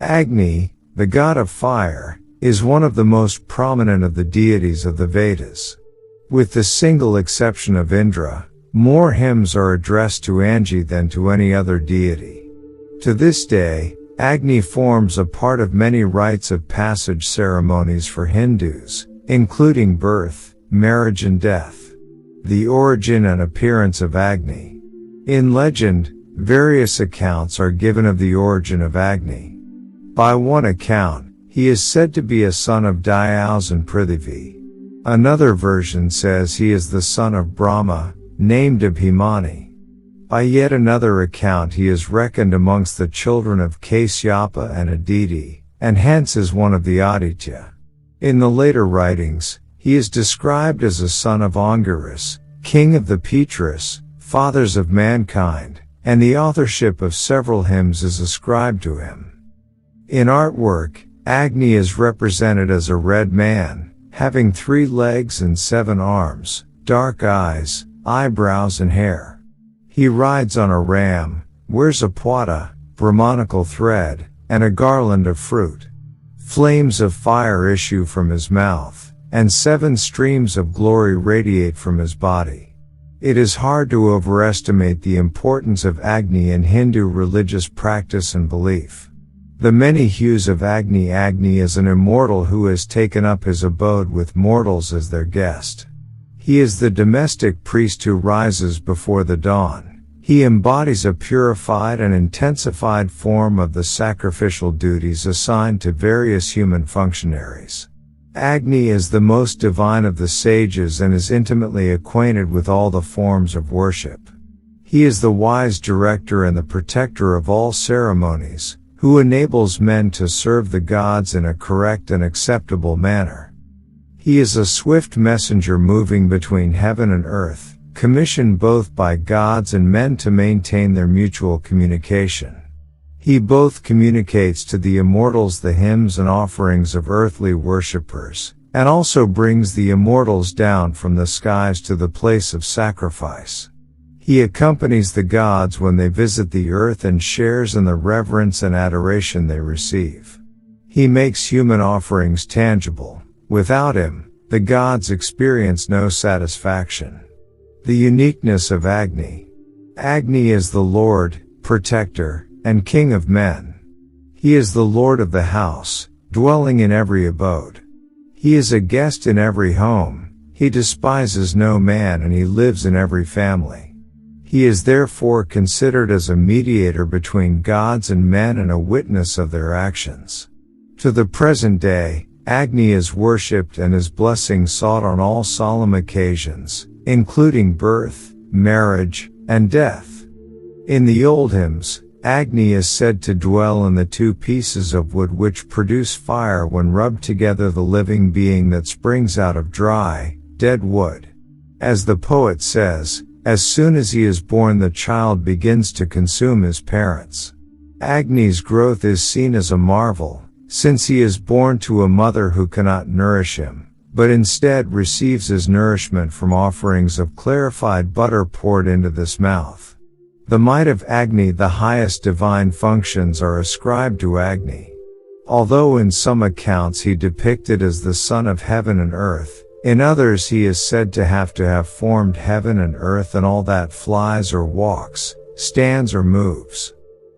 Agni, the god of fire, is one of the most prominent of the deities of the Vedas. With the single exception of Indra, more hymns are addressed to Angi than to any other deity. To this day, Agni forms a part of many rites of passage ceremonies for Hindus, including birth, marriage and death. The origin and appearance of Agni. In legend, various accounts are given of the origin of Agni. By one account, he is said to be a son of Dyaus and Prithivi. Another version says he is the son of Brahma, named Abhimani. By yet another account he is reckoned amongst the children of Kasyapa and Aditi, and hence is one of the Aditya. In the later writings, he is described as a son of Angiras, king of the Pitras, fathers of mankind, and the authorship of several hymns is ascribed to him. In artwork, Agni is represented as a red man, having 3 legs and 7 arms, dark eyes, eyebrows and hair. He rides on a ram, wears a pwada, Brahmanical thread, and a garland of fruit. Flames of fire issue from his mouth, and 7 streams of glory radiate from his body. It is hard to overestimate the importance of Agni in Hindu religious practice and belief. The many hues of Agni. Agni is an immortal who has taken up his abode with mortals as their guest. He is the domestic priest who rises before the dawn. He embodies a purified and intensified form of the sacrificial duties assigned to various human functionaries. Agni is the most divine of the sages and is intimately acquainted with all the forms of worship. He is the wise director and the protector of all ceremonies, who enables men to serve the gods in a correct and acceptable manner. He is a swift messenger moving between heaven and earth, commissioned both by gods and men to maintain their mutual communication. He both communicates to the immortals the hymns and offerings of earthly worshippers, and also brings the immortals down from the skies to the place of sacrifice. He accompanies the gods when they visit the earth and shares in the reverence and adoration they receive. He makes human offerings tangible. Without him, the gods experience no satisfaction. The uniqueness of Agni. Agni is the Lord, protector, and king of men. He is the Lord of the house, dwelling in every abode. He is a guest in every home. He despises no man and he lives in every family. He is therefore considered as a mediator between gods and men and a witness of their actions. To the present day, Agni is worshipped and his blessing sought on all solemn occasions, including birth, marriage, and death. In the old hymns, Agni is said to dwell in the 2 pieces of wood which produce fire when rubbed together, the living being that springs out of dry, dead wood. As the poet says, as soon as he is born the child begins to consume his parents. Agni's growth is seen as a marvel, since he is born to a mother who cannot nourish him, but instead receives his nourishment from offerings of clarified butter poured into this mouth. The might of Agni. The highest divine functions are ascribed to Agni. Although in some accounts he depicted as the son of heaven and earth, in others he is said to have formed heaven and earth and all that flies or walks, stands or moves.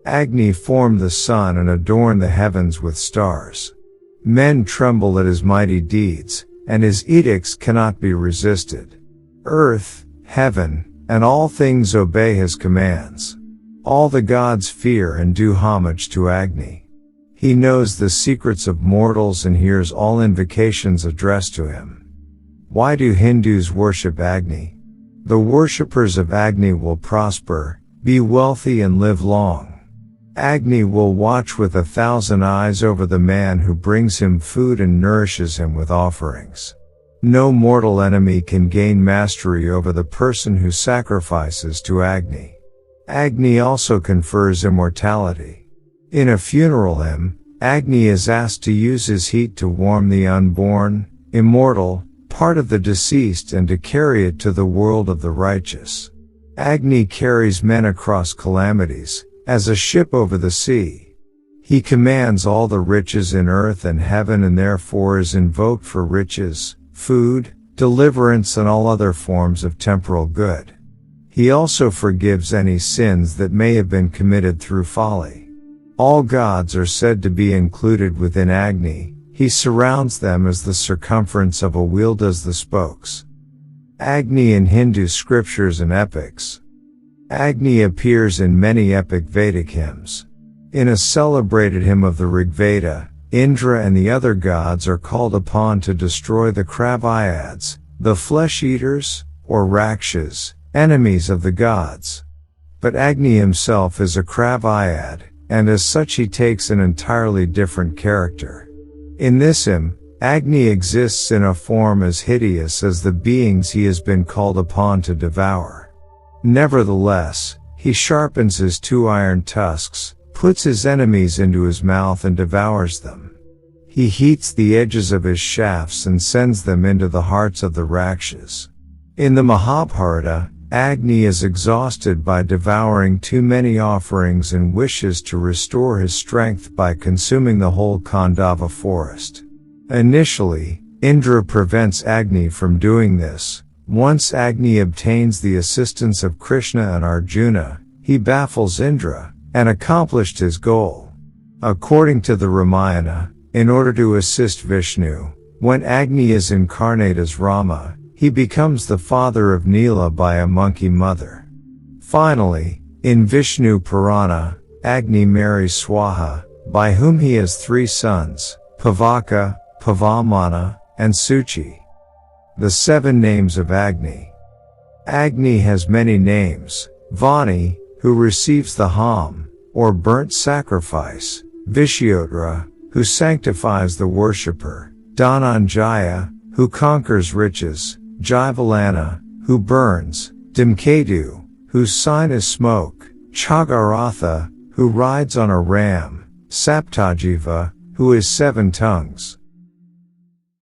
Agni formed the sun and adorned the heavens with stars. Men tremble at his mighty deeds, and his edicts cannot be resisted. Earth, heaven, and all things obey his commands. All the gods fear and do homage to Agni. He knows the secrets of mortals and hears all invocations addressed to him. Why do Hindus worship Agni? The worshippers of Agni will prosper, be wealthy and live long. Agni will watch with 1,000 eyes over the man who brings him food and nourishes him with offerings. No mortal enemy can gain mastery over the person who sacrifices to Agni. Agni also confers immortality. In a funeral hymn, Agni is asked to use his heat to warm the unborn, immortal, part of the deceased and to carry it to the world of the righteous. Agni carries men across calamities, as a ship over the sea. He commands all the riches in earth and heaven and therefore is invoked for riches, food, deliverance and all other forms of temporal good. He also forgives any sins that may have been committed through folly. All gods are said to be included within Agni. He surrounds them as the circumference of a wheel does the spokes. Agni in Hindu scriptures and epics. Agni appears in many epic Vedic hymns. In a celebrated hymn of the Rig Veda, Indra and the other gods are called upon to destroy the Kravyads, the flesh-eaters, or Rakshas, enemies of the gods. But Agni himself is a Kravyad, and as such he takes an entirely different character. In this hymn, Agni exists in a form as hideous as the beings he has been called upon to devour. Nevertheless, he sharpens his 2 iron tusks, puts his enemies into his mouth and devours them. He heats the edges of his shafts and sends them into the hearts of the Rakshas. In the Mahabharata, Agni is exhausted by devouring too many offerings and wishes to restore his strength by consuming the whole Khandava forest. Initially, Indra prevents Agni from doing this. Once Agni obtains the assistance of Krishna and Arjuna, he baffles Indra, and accomplished his goal. According to the Ramayana, in order to assist Vishnu, when Agni is incarnate as Rama, he becomes the father of Nila by a monkey mother. Finally, in Vishnu Purana, Agni marries Swaha, by whom he has 3 sons, Pavaka, Pavamana, and Suchi. The 7 names of Agni. Agni has many names: Vani, who receives the Ham, or burnt sacrifice; Vishyottara, who sanctifies the worshipper; Dhananjaya, who conquers riches; Jivalana, who burns; Dhumketu, whose sign is smoke; Chagaratha, who rides on a ram; Saptajiva, who is 7 tongues.